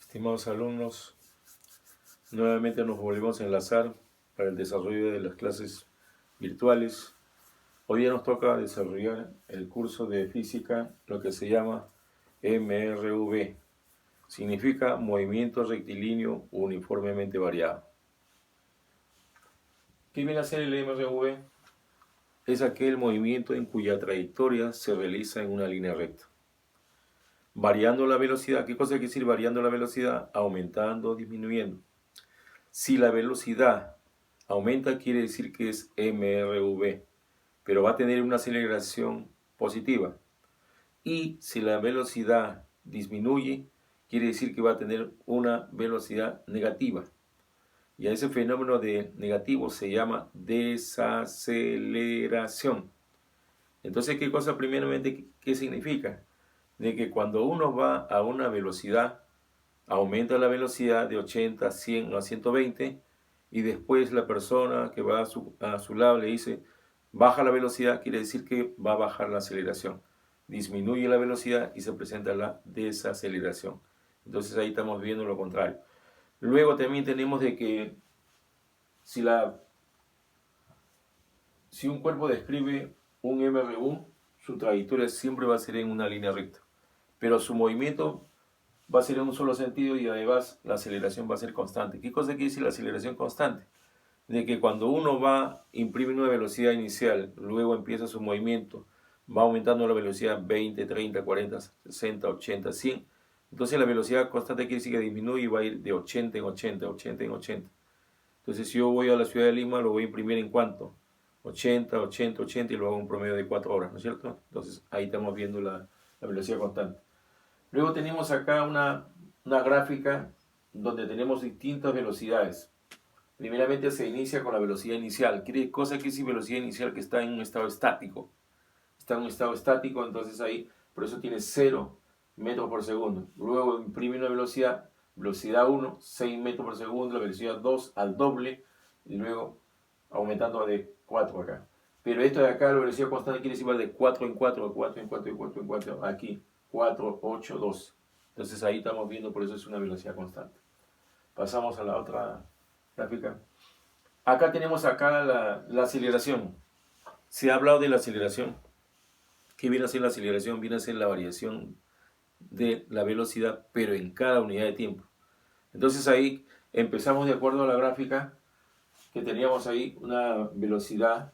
Estimados alumnos, nuevamente nos volvemos a enlazar para el desarrollo de las clases virtuales. Hoy día nos toca desarrollar el curso de física, lo que se llama MRV. Significa movimiento rectilíneo uniformemente variado. ¿Qué viene a ser el MRV? Es aquel movimiento en cuya trayectoria se realiza en una línea recta. Variando la velocidad, ¿qué cosa quiere decir variando la velocidad? Aumentando o disminuyendo. Si la velocidad aumenta, quiere decir que es MRV, pero va a tener una aceleración positiva. Y si la velocidad disminuye, quiere decir que va a tener una velocidad negativa. Y a ese fenómeno de negativo se llama desaceleración. Entonces, ¿qué cosa primeramente qué significa? De que cuando uno va a una velocidad, aumenta la velocidad de 80 a 100 a 120 y después la persona que va a su lado le dice baja la velocidad, quiere decir que va a bajar la aceleración. Disminuye la velocidad y se presenta la desaceleración. Entonces ahí estamos viendo lo contrario. Luego también tenemos de que si un cuerpo describe un MRU, su trayectoria siempre va a ser en una línea recta, pero su movimiento va a ser en un solo sentido y además la aceleración va a ser constante. ¿Qué cosa quiere decir la aceleración constante? De que cuando uno imprime una velocidad inicial, luego empieza su movimiento, va aumentando la velocidad 20, 30, 40, 60, 80, 100. Entonces la velocidad constante quiere decir que disminuye y va a ir de 80 en 80, 80 en 80. Entonces si yo voy a la ciudad de Lima, lo voy a imprimir en ¿cuánto? 80, 80, 80 y luego un promedio de 4 horas, ¿no es cierto? Entonces ahí estamos viendo la velocidad constante. Luego tenemos acá una gráfica donde tenemos distintas velocidades. Primeramente se inicia con la velocidad inicial. ¿Qué cosa quiere decir velocidad inicial? Que está en un estado estático. Está en un estado estático, entonces ahí, por eso tiene 0 metros por segundo. Luego imprime una velocidad 1, 6 metros por segundo, la velocidad 2 al doble, y luego aumentando de 4 acá. Pero esto de acá, la velocidad constante quiere decir de 4 en 4, 4 en 4, 4 en 4, aquí. 4, 8, 12. Entonces ahí estamos viendo, por eso es una velocidad constante. Pasamos a la otra gráfica. Acá tenemos la aceleración. Se ha hablado de la aceleración. ¿Qué viene a ser la aceleración? Viene a ser la variación de la velocidad, pero en cada unidad de tiempo. Entonces ahí empezamos de acuerdo a la gráfica que teníamos ahí una velocidad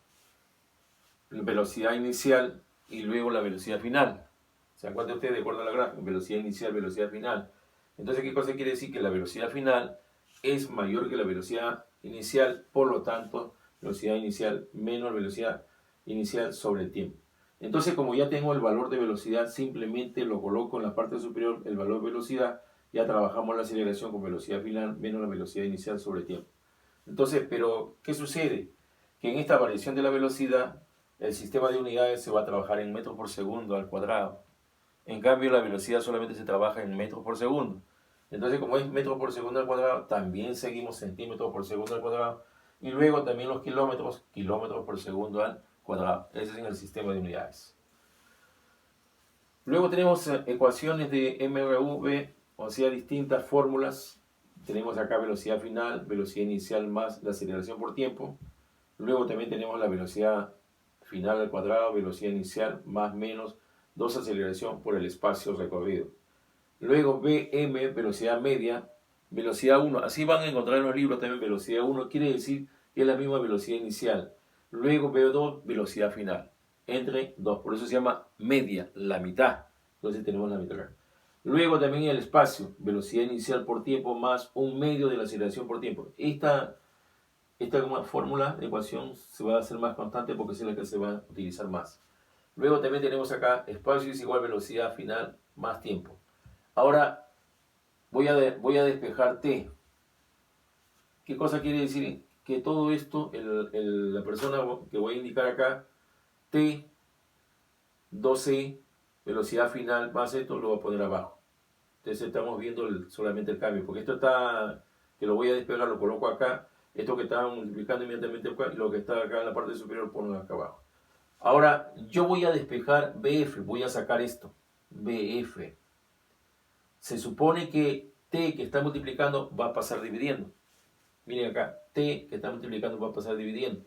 inicial y luego la velocidad final. ¿Se dan cuenta ustedes de acuerdo a la gráfica? Velocidad inicial, velocidad final. Entonces, ¿qué cosa quiere decir? Que la velocidad final es mayor que la velocidad inicial, por lo tanto, velocidad inicial menos velocidad inicial sobre el tiempo. Entonces, como ya tengo el valor de velocidad, simplemente lo coloco en la parte superior, el valor de velocidad, ya trabajamos la aceleración con velocidad final menos la velocidad inicial sobre el tiempo. Entonces, pero, ¿qué sucede? Que en esta variación de la velocidad, el sistema de unidades se va a trabajar en metros por segundo al cuadrado. En cambio, la velocidad solamente se trabaja en metros por segundo. Entonces, como es metros por segundo al cuadrado, también seguimos centímetros por segundo al cuadrado. Y luego también los kilómetros por segundo al cuadrado. Ese es en el sistema de unidades. Luego tenemos ecuaciones de MRV, o sea, distintas fórmulas. Tenemos acá velocidad final, velocidad inicial más la aceleración por tiempo. Luego también tenemos la velocidad final al cuadrado, velocidad inicial más menos 2 aceleración por el espacio recorrido. Luego Vm, velocidad media, velocidad 1. Así van a encontrar en los libros también velocidad 1, quiere decir que es la misma velocidad inicial. Luego V2, velocidad final, entre 2. Por eso se llama media, la mitad. Entonces tenemos la mitad acá. Luego también el espacio, velocidad inicial por tiempo más un medio de la aceleración por tiempo. Esta fórmula de ecuación se va a hacer más constante porque es la que se va a utilizar más. Luego también tenemos acá espacio es igual velocidad final más tiempo. Ahora voy a despejar t. ¿Qué cosa quiere decir? Que todo esto, la persona que voy a indicar acá, t, 2c, velocidad final más esto, lo voy a poner abajo. Entonces estamos viendo solamente el cambio, porque esto está, que lo voy a despejar, lo coloco acá. Esto que está multiplicando inmediatamente acá, y lo que está acá en la parte superior, lo pongo acá abajo. Ahora, yo voy a despejar BF, voy a sacar esto, BF. Se supone que t que está multiplicando va a pasar dividiendo. Miren acá, t que está multiplicando va a pasar dividiendo.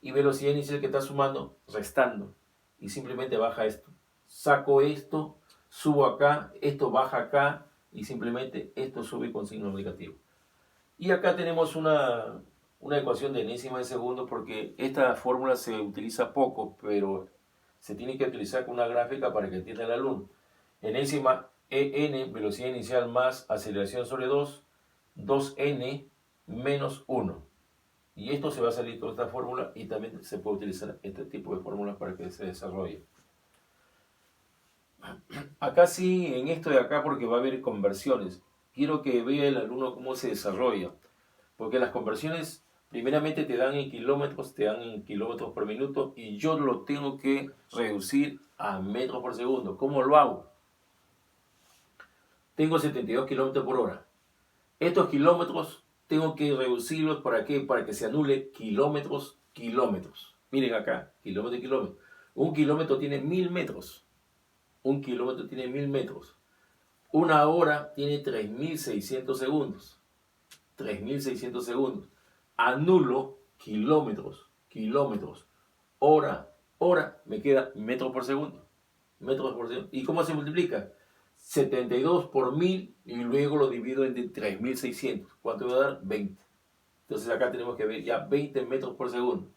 Y velocidad inicial que está sumando, restando. Y simplemente baja esto. Saco esto, subo acá, esto baja acá, y simplemente esto sube con signo negativo. Y acá tenemos una ecuación de enésima de segundo, porque esta fórmula se utiliza poco, pero se tiene que utilizar con una gráfica para que entienda el alumno. Enésima en, velocidad inicial más aceleración sobre 2, 2n menos 1. Y esto se va a salir toda esta fórmula, y también se puede utilizar este tipo de fórmulas para que se desarrolle. Acá sí, en esto de acá, porque va a haber conversiones. Quiero que vea el alumno cómo se desarrolla. Porque las conversiones primeramente te dan en kilómetros por minuto, y yo lo tengo que reducir a metros por segundo. ¿Cómo lo hago? Tengo 72 kilómetros por hora. Estos kilómetros tengo que reducirlos, ¿para qué? Para que se anule kilómetros. Miren acá, kilómetro. Un kilómetro tiene 1000 metros. Un kilómetro tiene 1000 metros. Una hora tiene 3600 segundos. 3600 segundos. Anulo kilómetros. Hora, me queda metros por segundo. ¿Y cómo se multiplica? 72 por 1000 y luego lo divido entre 3600. ¿Cuánto va a dar? 20. Entonces acá tenemos que ver ya 20 metros por segundo.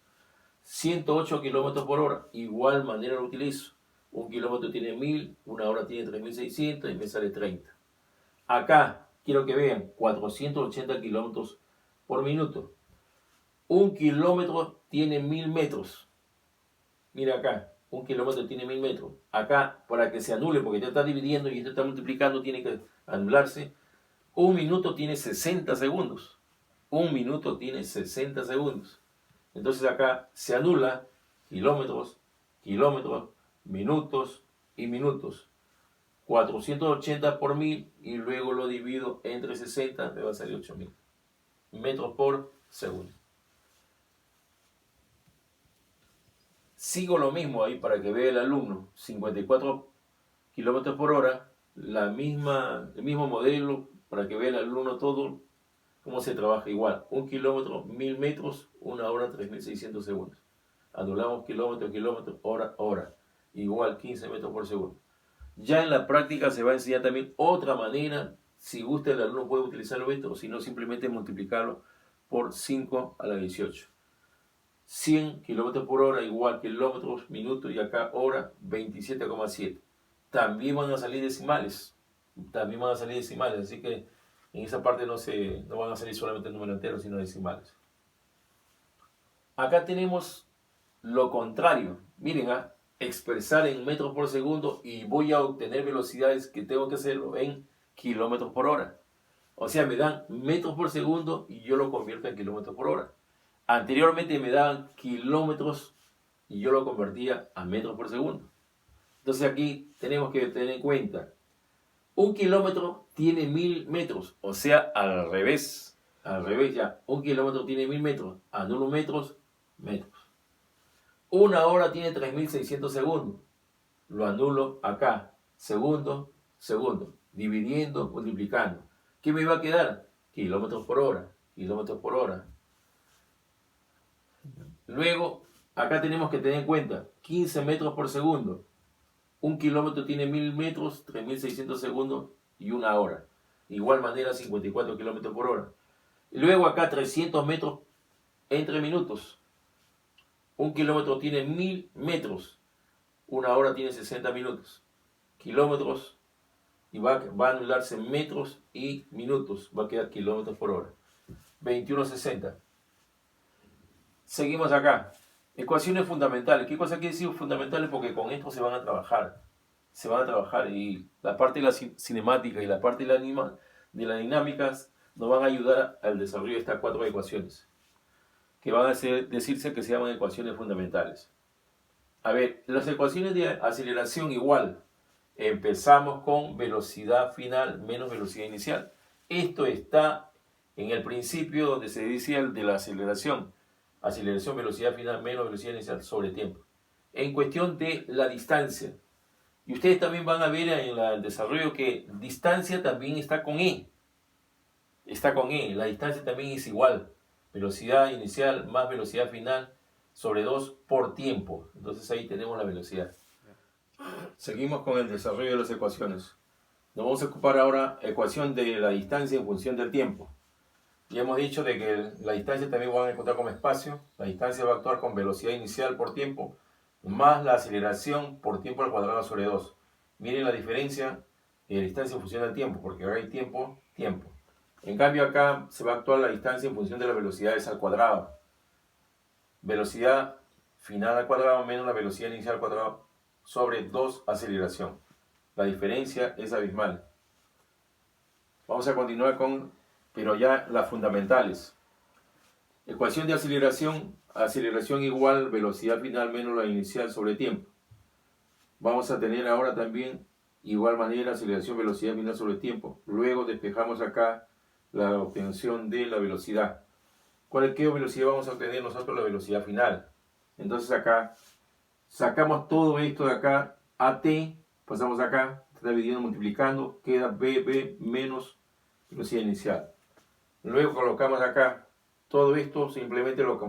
108 kilómetros por hora. Igual manera lo utilizo. Un kilómetro tiene 1000, una hora tiene 3600 y me sale 30. Acá quiero que vean 480 kilómetros por minuto. Un kilómetro tiene 1000 metros. Mira acá, un kilómetro tiene 1000 metros. Acá, para que se anule, porque ya está dividiendo y esto está multiplicando, tiene que anularse. Un minuto tiene 60 segundos. Un minuto tiene 60 segundos. Entonces acá se anula kilómetros, minutos y minutos. 480 por 1000 y luego lo divido entre 60, me va a salir 8000 metros por segundo. Sigo lo mismo ahí para que vea el alumno. 54 kilómetros por hora, el mismo modelo para que vea el alumno todo cómo se trabaja igual. Un kilómetro, 1000 metros, una hora, 3600 segundos. Anulamos kilómetro, hora. Igual 15 metros por segundo. Ya en la práctica se va a enseñar también otra manera. Si gusta el alumno puede utilizarlo esto, o si no simplemente multiplicarlo por 5 a la 18. 100 kilómetros por hora igual kilómetros, minutos, y acá hora 27,7. También van a salir decimales. Así que en esa parte no van a salir solamente el número entero, sino decimales. Acá tenemos lo contrario. Miren, expresar en metros por segundo, y voy a obtener velocidades que tengo que hacerlo en kilómetros por hora. O sea, me dan metros por segundo y yo lo convierto en kilómetros por hora. Anteriormente me daban kilómetros y yo lo convertía a metros por segundo. Entonces aquí tenemos que tener en cuenta, un kilómetro tiene 1000 metros, o sea, al revés ya. Un kilómetro tiene 1000 metros, anulo metros. Una hora tiene 3600 segundos, lo anulo acá, segundo, dividiendo, multiplicando. ¿Qué me va a quedar? Kilómetros por hora. Luego, acá tenemos que tener en cuenta 15 metros por segundo. Un kilómetro tiene 1000 metros, 3600 segundos y una hora. Igual manera, 54 kilómetros por hora. Y luego acá 300 metros entre minutos. Un kilómetro tiene 1000 metros. Una hora tiene 60 minutos. Kilómetros, y va a anularse metros y minutos. Va a quedar kilómetros por hora. 21,60. Seguimos acá. Ecuaciones fundamentales. ¿Qué cosa quiere decir fundamentales? Porque con esto se van a trabajar. Y la parte de la cinemática y la parte de la dinámicas nos van a ayudar al desarrollo de estas 4 ecuaciones, que van a decirse que se llaman ecuaciones fundamentales. A ver, las ecuaciones de aceleración igual. Empezamos con velocidad final menos velocidad inicial. Esto está en el principio donde se dice el de la aceleración. Aceleración, velocidad final menos velocidad inicial sobre tiempo. En cuestión de la distancia. Y ustedes también van a ver en el desarrollo que distancia también está con E. está con E. La distancia también es igual. Velocidad inicial más velocidad final sobre 2 por tiempo. Entonces ahí tenemos la velocidad. Seguimos con el desarrollo de las ecuaciones. Nos vamos a ocupar ahora ecuación de la distancia en función del tiempo. Ya hemos dicho de que la distancia también va a encontrar como espacio. La distancia va a actuar con velocidad inicial por tiempo más la aceleración por tiempo al cuadrado sobre 2. Miren la diferencia de distancia en función del tiempo, porque ahora hay tiempo, tiempo. En cambio acá se va a actuar la distancia en función de las velocidades al cuadrado. Velocidad final al cuadrado menos la velocidad inicial al cuadrado sobre 2 aceleración. La diferencia es abismal. Vamos a continuar con, pero ya las fundamentales. Ecuación de aceleración, aceleración igual velocidad final menos la inicial sobre tiempo. Vamos a tener ahora también igual manera aceleración velocidad final sobre tiempo. Luego despejamos acá la obtención de la velocidad. ¿Qué velocidad vamos a obtener nosotros? La velocidad final. Entonces acá sacamos todo esto de acá, AT, pasamos acá, está dividiendo, multiplicando, queda BB menos velocidad inicial. Luego colocamos acá todo esto, simplemente lo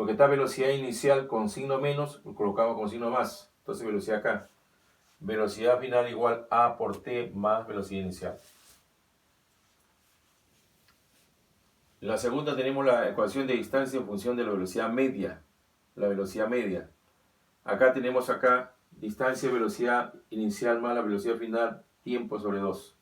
que está velocidad inicial con signo menos, lo colocamos con signo más. Entonces velocidad acá. Velocidad final igual A por T más velocidad inicial. En la segunda tenemos la ecuación de distancia en función de la velocidad media. La velocidad media. Acá tenemos acá distancia, velocidad inicial más la velocidad final, tiempo sobre 2.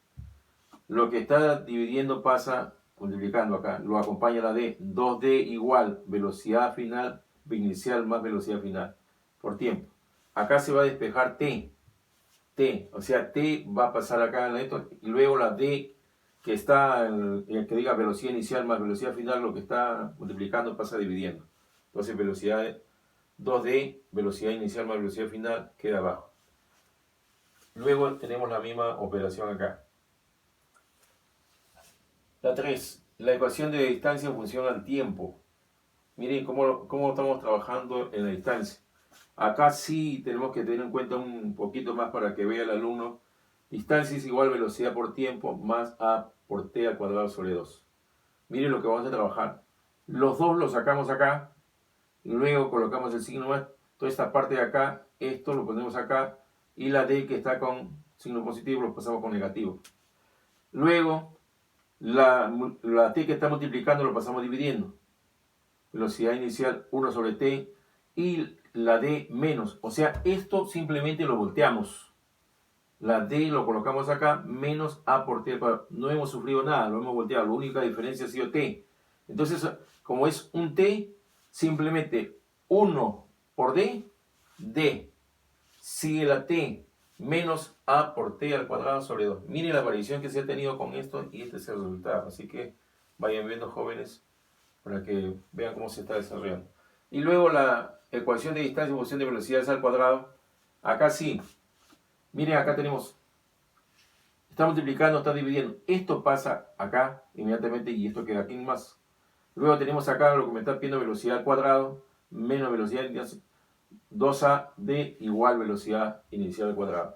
Lo que está dividiendo pasa multiplicando acá, lo acompaña la D. 2D igual velocidad final inicial más velocidad final por tiempo. Acá se va a despejar T, o sea T va a pasar acá en esto y luego la D que está en el que diga velocidad inicial más velocidad final, lo que está multiplicando pasa dividiendo. Entonces velocidad 2D, velocidad inicial más velocidad final, queda abajo. Luego tenemos la misma operación acá. La 3, la ecuación de distancia en función al tiempo. Miren cómo estamos trabajando en la distancia. Acá sí tenemos que tener en cuenta un poquito más para que vea el alumno. Distancia es igual velocidad por tiempo más A por T al cuadrado sobre 2. Miren lo que vamos a trabajar. Los dos los sacamos acá. Luego colocamos el signo más. Toda esta parte de acá, esto lo ponemos acá. Y la D que está con signo positivo lo pasamos con negativo. Luego la T que está multiplicando lo pasamos dividiendo. Velocidad inicial 1 sobre T y la D menos. O sea, esto simplemente lo volteamos. La D lo colocamos acá menos A por T. No hemos sufrido nada, lo hemos volteado. La única diferencia ha sido T. Entonces, como es un T, simplemente 1 por D, D. Sigue la T menos A por T al cuadrado sobre 2. Miren la variación que se ha tenido con esto y este es el resultado. Así que vayan viendo, jóvenes, para que vean cómo se está desarrollando. Y luego la ecuación de distancia en función de velocidades al cuadrado. Acá sí. Miren, acá tenemos. Está multiplicando, está dividiendo. Esto pasa acá inmediatamente y esto queda aquí más. Luego tenemos acá lo que me está pidiendo velocidad al cuadrado menos velocidad inicial. 2A de igual velocidad inicial al cuadrado.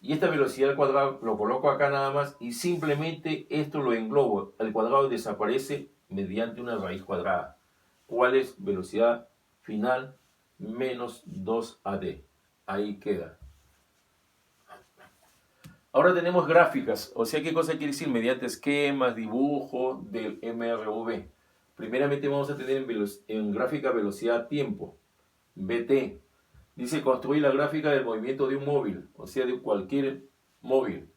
Y esta velocidad al cuadrado lo coloco acá nada más y simplemente esto lo englobo. El cuadrado desaparece mediante una raíz cuadrada. ¿Cuál es velocidad final? Menos 2AD. Ahí queda. Ahora tenemos gráficas. O sea, ¿qué cosa quiere decir? Mediante esquemas, dibujo del MRV. Primeramente vamos a tener en gráfica velocidad-tiempo. BT. Dice construir la gráfica del movimiento de un móvil, o sea, de cualquier móvil,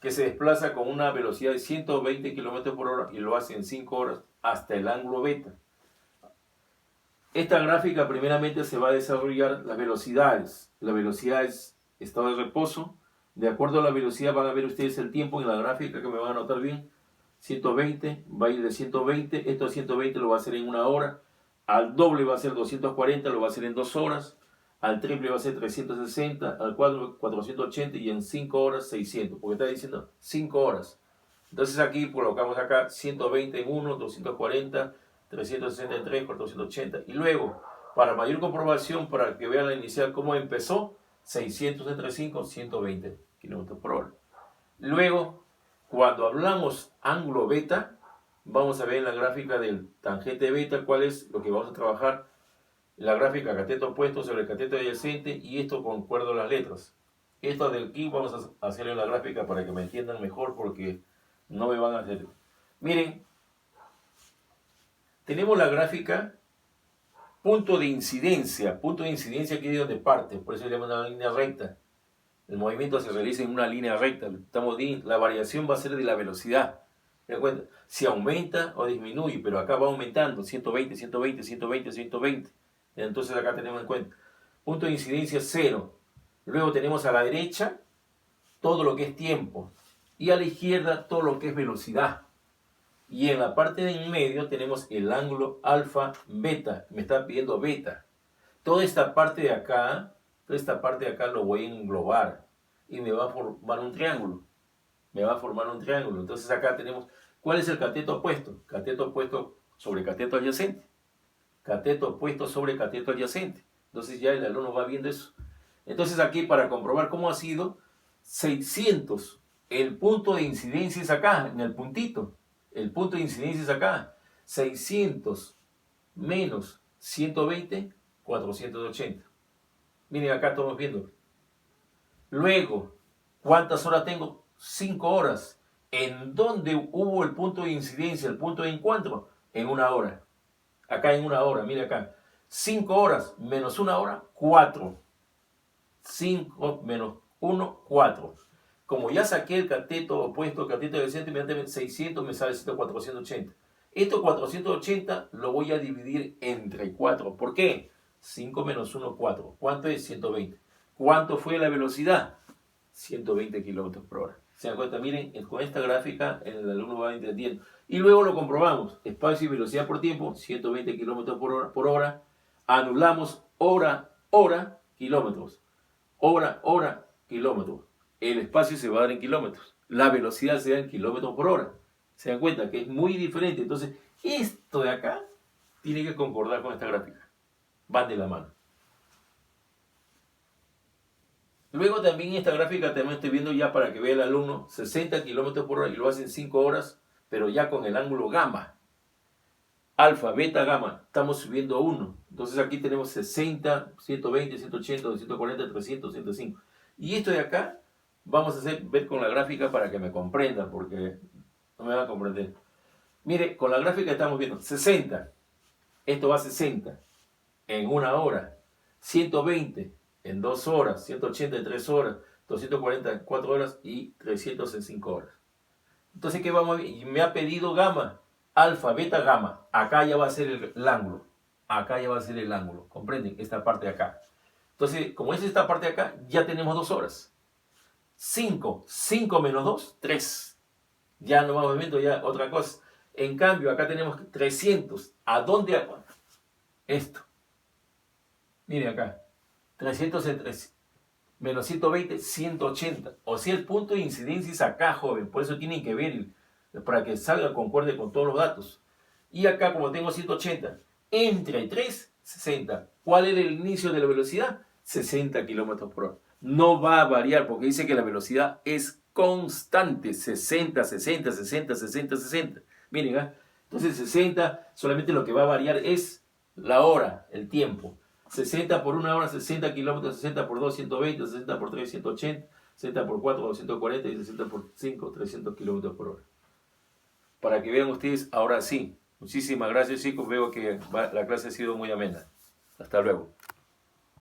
que se desplaza con una velocidad de 120 km por hora y lo hace en 5 horas hasta el ángulo beta. Esta gráfica primeramente se va a desarrollar las velocidades. La velocidad es estado de reposo. De acuerdo a la velocidad van a ver ustedes el tiempo en la gráfica que me van a anotar bien. 120, va a ir de 120, esto de 120 lo va a hacer en 1 hora. Al doble va a ser 240, lo va a hacer en 2 horas. Al triple va a ser 360, al cuádruple 480 y en 5 horas 600, porque está diciendo 5 horas. Entonces aquí colocamos acá 120 en 1, 240, 363, 480. Y luego, para mayor comprobación, para que vean la inicial cómo empezó, 600 entre 5, 120 km por hora. Luego, cuando hablamos ángulo beta, vamos a ver en la gráfica del tangente beta cuál es lo que vamos a trabajar. La gráfica cateto opuesto sobre el cateto adyacente, y esto concuerdo las letras. Esto de aquí vamos a hacerlo en la gráfica para que me entiendan mejor, porque no me van a hacer. Miren, tenemos la gráfica punto de incidencia aquí es donde parte, por eso se llama una línea recta. El movimiento se realiza en una línea recta. La variación va a ser de la velocidad. ¿Se dan cuenta? Si aumenta o disminuye, pero acá va aumentando, 120, 120, 120, 120. Entonces acá tenemos en cuenta. Punto de incidencia 0. Luego tenemos a la derecha todo lo que es tiempo. Y a la izquierda todo lo que es velocidad. Y en la parte de en medio tenemos el ángulo alfa, beta. Me está pidiendo beta. Toda esta parte de acá lo voy a englobar. Y me va a formar un triángulo. Entonces acá tenemos, ¿cuál es el cateto opuesto? Cateto opuesto sobre cateto adyacente. Cateto opuesto sobre cateto adyacente. Entonces ya el alumno va viendo eso. Entonces aquí, para comprobar cómo ha sido, 600, el punto de incidencia es acá, en el puntito. El punto de incidencia es acá. 600 menos 120, 480. Miren, acá estamos viendo. Luego, ¿cuántas horas tengo? 5 horas. ¿En dónde hubo el punto de incidencia, el punto de encuentro? En una hora. Acá en una hora, mire acá. 5 horas menos una hora, 4. 5 menos 1, 4. Como ya saqué el cateto opuesto, cateto adyacente, inmediatamente 600 me sale 480. Esto 480 lo voy a dividir entre 4. ¿Por qué? 5 menos 1, 4. ¿Cuánto es? 120. ¿Cuánto fue la velocidad? 120 kilómetros por hora. ¿Se dan cuenta? Miren, con esta gráfica el alumno va entendiendo. Y luego lo comprobamos. Espacio y velocidad por tiempo, 120 kilómetros por hora. Anulamos hora, kilómetros. Hora, kilómetros. El espacio se va a dar en kilómetros. La velocidad se da en kilómetros por hora. ¿Se dan cuenta? Que es muy diferente. Entonces, esto de acá tiene que concordar con esta gráfica. Van de la mano. Luego también esta gráfica también estoy viendo ya para que vea el alumno 60 kilómetros por hora y lo hace en 5 horas, pero ya con el ángulo gamma. Alfa, beta, gamma. Estamos subiendo a 1. Entonces aquí tenemos 60, 120, 180, 240, 300, 105. Y esto de acá vamos a ver con la gráfica para que me comprendan, porque no me van a comprender. Mire, con la gráfica estamos viendo 60. Esto va a 60 en una hora. 120 en 2 horas. 180 en 3 horas. 240 en 4 horas y 300 en 5 horas. Entonces, ¿qué vamos a ver? Y me ha pedido gamma. Alfa, beta, gamma. Acá ya va a ser el ángulo. Acá ya va a ser el ángulo. ¿Comprenden? Esta parte de acá. Entonces, como es esta parte de acá, ya tenemos 2 horas. 5 menos 2, 3. Ya no vamos viendo ya otra cosa. En cambio, acá tenemos 300. ¿A dónde? Esto. Miren acá. 300 en 3. Menos 120, 180. O sea, el punto de incidencia es acá, joven. Por eso tienen que ver para que salga concuerde con todos los datos. Y acá, como tengo 180, entre 3, 60. ¿Cuál era el inicio de la velocidad? 60 kilómetros por hora. No va a variar porque dice que la velocidad es constante. 60, 60, 60, 60, 60. Miren, entonces 60, solamente lo que va a variar es la hora, el tiempo. 60 por una hora, 60 kilómetros, 60 por 2, 120, 60 por 3, 180, 60 por 4, 240 y 60 por 5, 300 kilómetros por hora. Para que vean ustedes, ahora sí. Muchísimas gracias, chicos. Veo que la clase ha sido muy amena. Hasta luego.